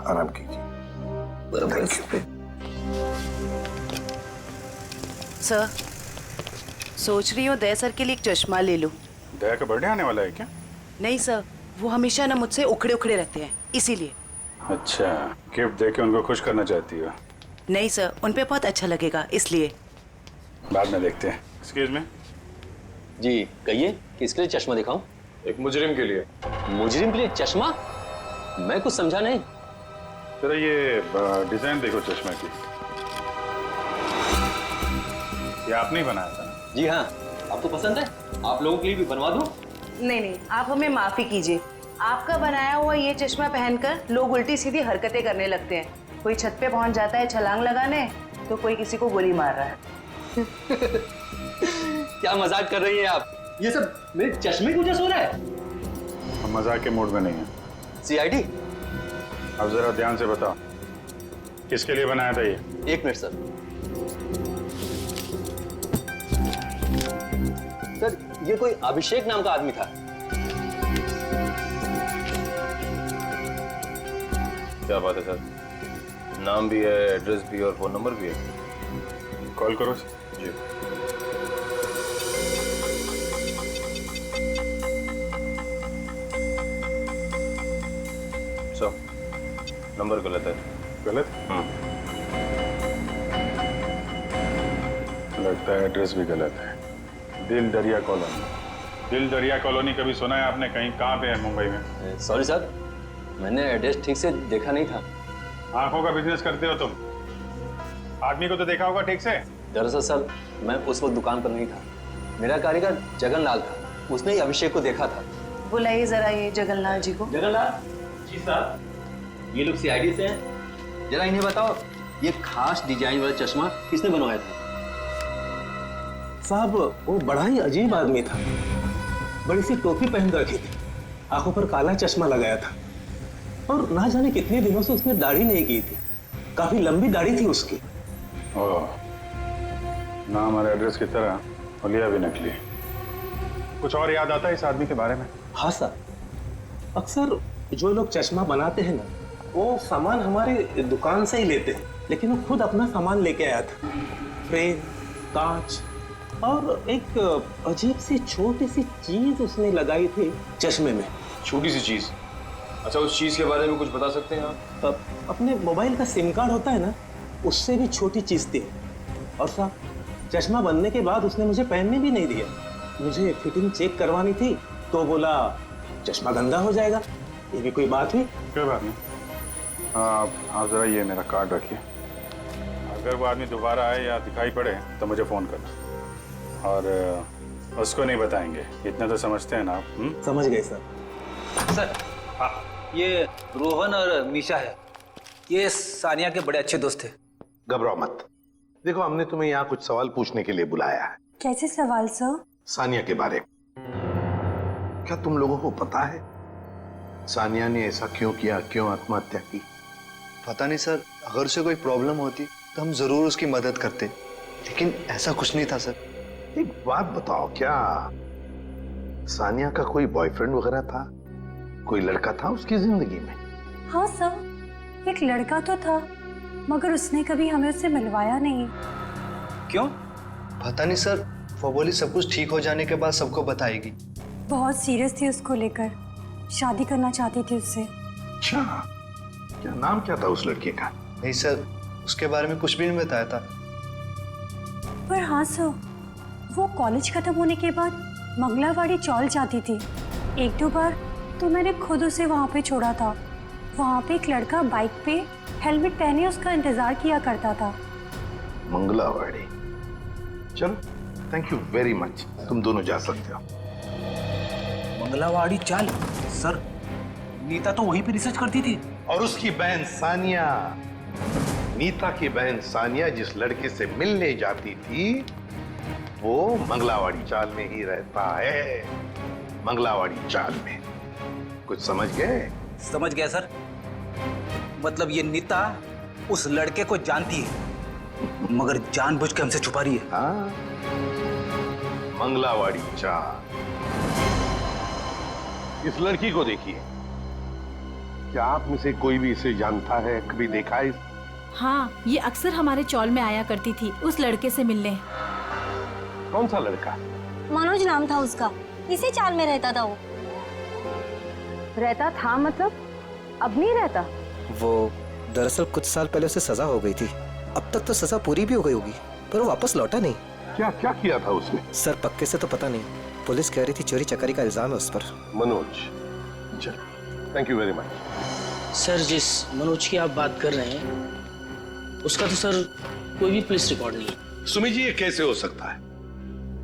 आराम कीजिए। सर, सोच रही हूँ दया सर के लिए एक चश्मा ले लूं। दया का बर्थडे आने वाला है क्या? नहीं सर, वो हमेशा ना मुझसे उखड़े उखड़े रहते हैं, इसीलिए। अच्छा, गिफ्ट देके उनको खुश करना चाहती हो? नहीं सर, उन पे बहुत अच्छा लगेगा, इसलिए। बाद में देखते हैं। एक्सक्यूज मी जी, कहिए किसके लिए चश्मा दिखाऊं? एक मुजरिम के लिए। मुजरिम के लिए चश्मा? मैं कुछ समझा नहीं। जरा ये डिजाइन देखो चश्मे की। ये आपने ही बनाया था? जी हाँ। आपको पसंद है? आप लोगों के लिए भी बनवा दूं? नहीं नहीं, आप हमें माफी कीजिए। आपका बनाया हुआ ये चश्मा पहनकर लोग उल्टी सीधी हरकतें करने लगते हैं। कोई छत पे पहुंच जाता है छलांग लगाने, तो कोई किसी को गोली मार रहा है। क्या मजाक कर रही हैं आप? ये सब मेरे चश्मे की वजह से हो रहा है? हम मजाक के मूड में नहीं है। सीआईडी, अब जरा ध्यान से बताओ, किसके लिए बनाया था ये? एक मिनट सर। सर, ये कोई अभिषेक नाम का आदमी था। क्या बात है सर, नाम भी है, एड्रेस भी और फोन नंबर भी है। कॉल करो जी। सर नंबर गलत है। गलत? लगता है एड्रेस भी गलत है। दिल दरिया कॉलोनी। दिल दरिया कॉलोनी कभी सुना है आपने? कहीं कहाँ पे है मुंबई में? सॉरी सर, मैंने एड्रेस ठीक से देखा नहीं था। आंखों का बिजनेस करते हो तुम? आदमी को तो देखा होगा ठीक से। दरअसल सर, मैं उस वक्त दुकान पर नहीं था। मेरा कारीगर जगनलाल था, उसने ही अभिषेक को देखा था। बुलाइए जरा ये जगन्नाथ जी को। जगनलाल जी साहब, ये लोग सीआईडी से हैं। जरा इन्हें बताओ, ये खास डिजाइन वाला चश्मा किसने बनवाया था? साहब, वो बड़ा ही अजीब आदमी था। बड़ी सी टोपी पहन रखी थी, आंखों पर काला चश्मा लगाया था, और ना जाने कितने दिनों से उसने दाढ़ी नहीं की थी। काफी लंबी दाढ़ी थी उसकी। ओह, नाम और एड्रेस की तरह हुलिया भी नकली। कुछ और याद आता है इस आदमी के बारे में? हाँ सर, अक्सर जो लोग चश्मा बनाते हैं ना, वो सामान हमारे दुकान से ही लेते हैं, लेकिन वो खुद अपना सामान लेके आया था। फ्रेम, कांच और एक अजीब सी छोटी सी चीज उसने लगाई थी चश्मे में। छोटी सी चीज? अच्छा, उस चीज के बारे में कुछ बता सकते हैं आप? अपने मोबाइल का सिम कार्ड होता है ना, उससे भी छोटी चीज थी। और साहब, चश्मा बनने के बाद उसने मुझे पहनने भी नहीं दिया। मुझे फिटिंग चेक करवानी थी तो बोला चश्मा गंदा हो जाएगा। ये भी कोई बात हुई? कोई बात नहीं। आप जरा ये मेरा कार्ड रखिए। अगर वो आदमी दोबारा आए या दिखाई पड़े तो मुझे फोन करना, और उसको नहीं बताएंगे, इतना तो समझते हैं ना आप? समझ गए सर। सर, हाँ, ये रोहन और मीशा है, ये सानिया के बड़े अच्छे दोस्त थे। घबराओ मत। देखो, हमने तुम्हें यहाँ कुछ सवाल पूछने के लिए बुलाया है। कैसे सवाल सर? सानिया के बारे में। क्या तुम लोगों को पता है सानिया ने ऐसा क्यों किया, क्यों आत्महत्या की? पता नहीं सर, अगर उसे कोई प्रॉब्लम होती तो हम जरूर उसकी मदद करते, लेकिन ऐसा कुछ नहीं था सर। एक बात बताओ, क्या सानिया का कोई बॉयफ्रेंड वगैरह था? कोई लड़का था उसकी जिंदगी में? हाँ सर, एक लड़का तो था, मगर उसने कभी हमें उससे मिलवाया नहीं। क्यों? पता नहीं सर, वो बोली सब कुछ ठीक हो जाने के बाद सबको बताएगी। बहुत सीरियस थी उसको लेकर, शादी करना चाहती थी उससे। अच्छा, क्या नाम क्या था उस लड़के का? नहीं सर, उसके बारे में कुछ भी नहीं बताया था। पर हाँ सर, वो कॉलेज खत्म होने के बाद मंगलावाड़ी चौल जाती थी। एक दो बार तो मैंने खुद उसे वहाँ पे छोड़ा था। वहाँ पे एक लड़का बाइक पे हेलमेट पहने उसका इंतजार किया करता था। मंगलावाड़ी? चलो, थैंक यू वेरी मच, तुम दोनों जा सकते हो। मंगलावाड़ी चाल? सर, नीता तो वहीं पे रिसर्च करती थी। और उसकी बहन सानिया, नीता की बहन सानिया जिस लड़के से मिलने जाती थी, वो मंगलावाड़ी चाल में ही रहता है। मंगलावाड़ी चाल में। कुछ समझ गए? समझ गया सर। मतलब ये नीता उस लड़के को जानती है, मगर जानबूझ के हमसे छुपा रही है। हाँ, मंगलावाड़ी चाल। इस लड़की को देखिए, क्या आप में से कोई भी इसे जानता है, कभी देखा है? हाँ, ये अक्सर हमारे चौल में आया करती थी उस लड़के से मिलने। कौन सा लड़का? मनोज नाम था उसका, इसी चाल में रहता था वो। रहता था मतलब अब नहीं रहता? वो दरअसल कुछ साल पहले उसे सजा हो गई थी। अब तक तो सजा पूरी भी हो गई होगी, पर वो वापस लौटा नहीं। क्या क्या किया था उसने? सर, पक्के से तो पता नहीं। पुलिस कह रही थी चोरी चकारी का इल्जाम है उस पर। मनोज, चलो, thank you very much. Sir, जिस मनोज की आप बात कर रहे हैं, उसका तो सर कोई भी पुलिस रिकॉर्ड नहीं है। सुमी जी, ये कैसे हो सकता है,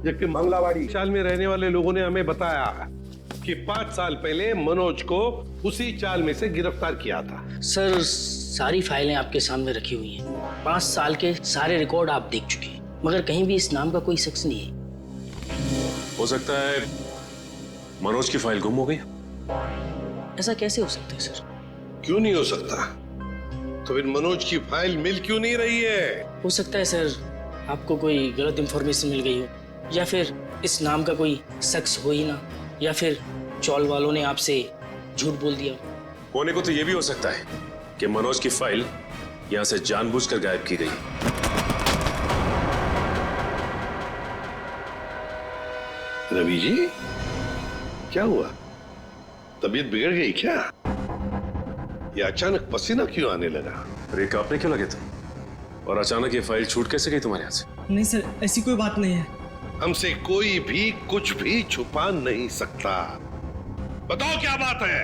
जबकि मंगलावाड़ी चाल में रहने वाले लोगों ने हमें बताया कि 5 साल पहले मनोज को उसी चाल में से गिरफ्तार किया था। सर, सारी फाइलें आपके सामने रखी हुई हैं। 5 साल के सारे रिकॉर्ड आप देख चुके हैं, मगर कहीं भी इस नाम का कोई शख्स नहीं है। हो सकता है मनोज की फाइल गुम हो गई। ऐसा कैसे हो सकता है सर? क्यों नहीं हो सकता? तो फिर मनोज की फाइल मिल क्यों नहीं रही है? हो सकता है सर, आपको कोई गलत इंफॉर्मेशन मिल गई हो, या फिर इस नाम का कोई शख्स हो ही ना, या फिर चौल वालों ने आपसे झूठ बोल दिया। होने को तो ये भी हो सकता है कि मनोज की फाइल यहां से जानबूझकर गायब की गई। रवि जी, क्या हुआ? तबीयत बिगड़ गई क्या? ये अचानक पसीना क्यों आने लगा? अरे कांपने क्यों लगे तुम? और अचानक ये फाइल छूट कैसे गई तुम्हारे हाथ से? नहीं सर, ऐसी कोई बात नहीं है। हमसे कोई भी कुछ भी छुपा नहीं सकता। बताओ क्या बात है?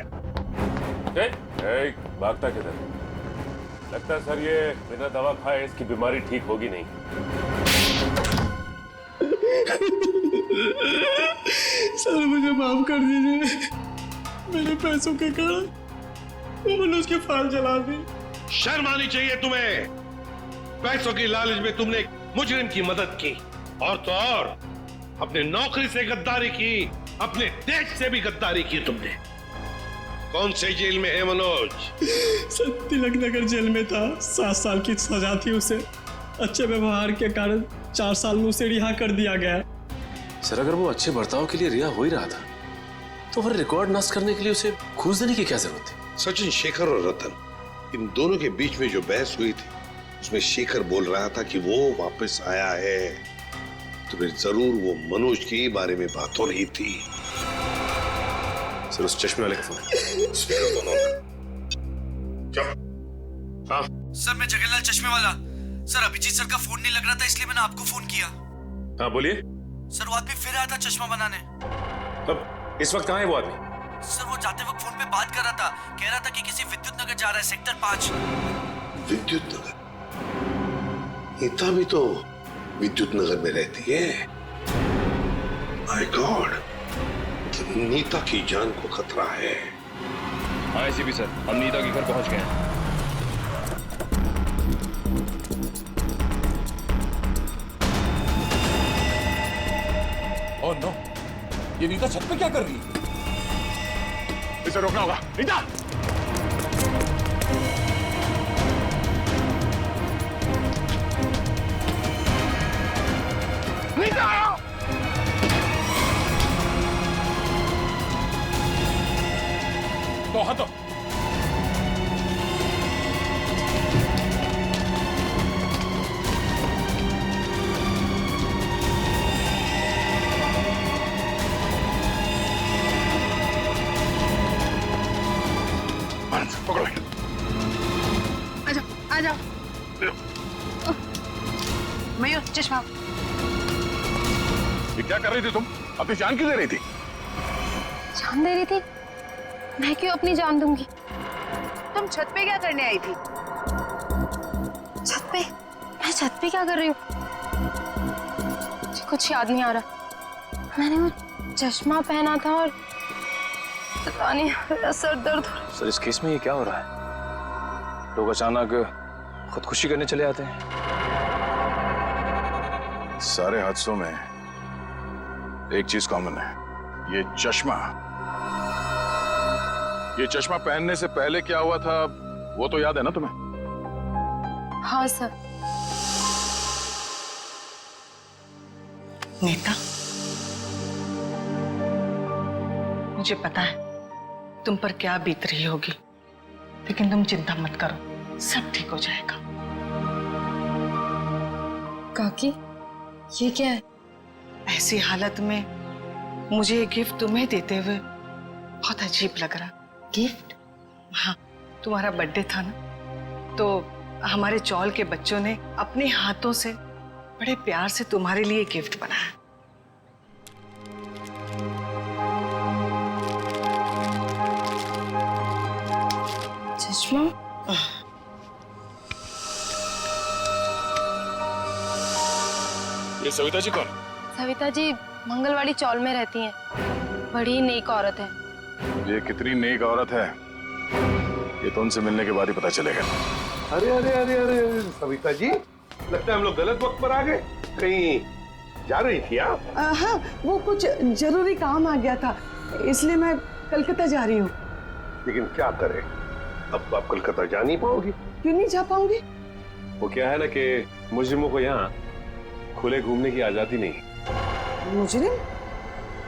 भागता किधर? लगता है सर ये बिना दवा खाए इसकी बीमारी ठीक होगी नहीं। सर मुझे माफ कर दीजिए, मेरे पैसों के कारण मैंने उसकी फाइल जला दी। शर्म आनी चाहिए तुम्हें। पैसों की लालच में तुमने मुजरिम की मदद की, और तो और अपने नौकरी से गद्दारी की, अपने देश से भी गद्दारी की तुमने। कौन से जेल में है मनोज? सर तिलक नगर जेल में था, 7 साल की सजा थी उसे। अच्छे व्यवहार के कारण 4 साल में उसे रिहा कर दिया गया। सर अगर वो अच्छे बर्ताव के लिए रिहा हो ही रहा था तो फिर रिकॉर्ड नष्ट करने के लिए उसे घूस देने की क्या जरूरत थी? सचिन, शेखर और रतन, इन दोनों के बीच में जो बहस हुई थी उसमें शेखर बोल रहा था कि वो वापस आया है, तो फिर जरूर वो मनोज के बारे में बात हो रही थी। सर उस चश्मे वाले का फोन। हाँ सर, मैं जगन्नाथ चश्मे वाला। सर अभिजीत सर का फोन नहीं लग रहा था, इसलिए मैंने आपको फोन किया। हाँ बोलिए। सर वो आदमी फिर आया था चश्मा बनाने। अब इस वक्त कहाँ है वो आदमी? सर वो जाते वक्त फोन पे बात कर रहा था, कह रहा था कि किसी विद्युत नगर जा रहा है, सेक्टर 5। विद्युत नगर? नीता भी तो विद्युत नगर में रहती है। माय गॉड, नीता की जान को खतरा है। हाँ एसीपी सर, हम नीता के घर पहुंच गए हैं। ओह नो, ये नीता छत पे क्या कर रही है? इसे रोकना होगा। नीता! नीता! तो हटो। पकड़ो। आजा, आजा। मयूर, चश्मा। ये क्या कर रही थी तुम? अपनी जान क्यों दे रही थी? जान दे रही थी? मैं क्यों अपनी जान दूंगी? तुम छत पे क्या करने आई थी? छत पे? मैं छत पे क्या कर रही हूँ? मुझे कुछ याद नहीं आ रहा। मैंने वो चश्मा पहना था और पता नहीं, मेरा सर दर्द हो रहा है। सर इस केस में ये क्या हो रहा है? लोग अचानक खुदकुशी करने चले आते हैं। सारे हादसों में एक चीज कॉमन है, ये चश्मा। ये चश्मा पहनने से पहले क्या हुआ था वो तो याद है ना तुम्हें? हाँ सर। नीता, मुझे पता है तुम पर क्या बीत रही होगी, लेकिन तुम चिंता मत करो, सब ठीक हो जाएगा। काकी, ये क्या है? ऐसी हालत में मुझे ये गिफ्ट तुम्हें देते हुए बहुत अजीब लग रहा। गिफ्ट? हाँ, तुम्हारा बर्थडे था ना, तो हमारे चौल के बच्चों ने अपने हाथों से बड़े प्यार से तुम्हारे लिए गिफ्ट बनाया। चश्मा? ये सविता जी कौन? सविता जी मंगलवाड़ी चौल में रहती हैं। बड़ी नेक औरत है। ये कितनी नेक औरत है ये तो उनसे मिलने के बाद ही पता चलेगा। अरे अरे अरे अरे सविता जी, लगता है हम लोग गलत वक्त पर आ गए। कहीं जा रही थी आप? हाँ, वो कुछ जरूरी काम आ गया था, इसलिए मैं कलकत्ता जा रही हूँ। लेकिन क्या करें, अब तो आप कलकत्ता जा नहीं पाओगी। क्यों नहीं जा पाऊंगी? वो क्या है ना कि मुजरिमों को यहाँ खुले घूमने की आजादी नहीं। मुजरिम?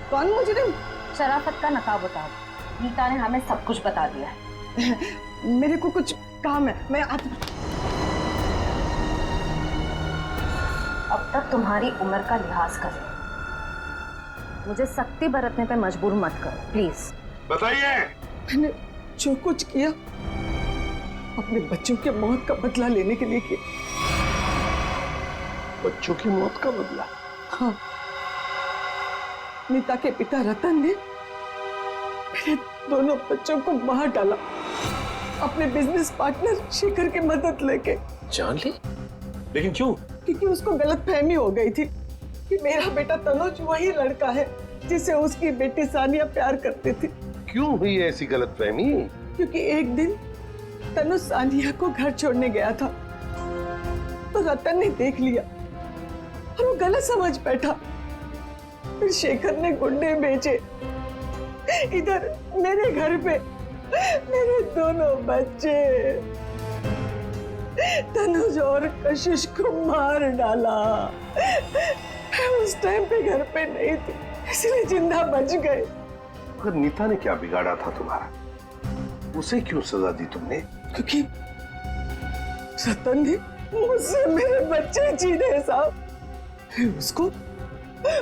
कौन मुजरिम? शराफत का नकाब उतारो। नीता ने हमें सब कुछ बता दिया है। मेरे को कुछ काम है, मैं आती। अब तक तुम्हारी उम्र का लिहाज करें, मुझे सख्ती बरतने पे मजबूर मत करो प्लीज। बताइए। मैंने जो कुछ किया अपने बच्चों के मौत का बदला लेने के लिए किया। बच्चों की मौत का बदला? हाँ, नीता के पिता रतन ने मेरे दोनों बच्चों को मार डाला अपने बिजनेस पार्टनर शेखर की मदद लेके। जान ली? लेकिन क्यों? क्योंकि उसको गलतफहमी हो गई थी कि मेरा बेटा तनुज वही लड़का है जिसे उसकी बेटी सानिया प्यार करती थी। क्यों हुई ऐसी गलतफहमी? क्योंकि एक दिन तनुज सानिया को घर छोड़ने गया था तो रतन ने देख लिया और वो गलत समझ बैठा। फिर शेखर ने गुंडे भेजे इधर मेरे घर पे मेरे दोनों बच्चे तनुज और कशिश को मार डाला। मैं उस टाइम पे घर पे नहीं थी इसलिए जिंदा बच गए। मगर नीता ने क्या बिगाड़ा था तुम्हारा? उसे क्यों सजा दी तुमने? क्योंकि रतन ने मुझसे मेरे बच्चे छीने साहब। मैं उसको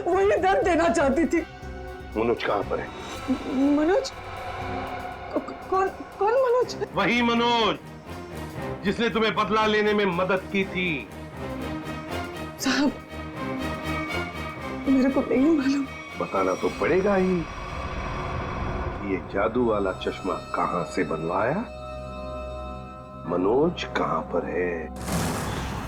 वही दर्द देना चाहती थी। मनोज कहाँ पर है? मनोज? कौन मनोज? वही मनोज जिसने तुम्हें बदला लेने में मदद की थी। साहब मेरे को नहीं मालूम। बताना तो पड़ेगा ही। ये जादू वाला चश्मा कहां से बनवाया? मनोज कहां पर है?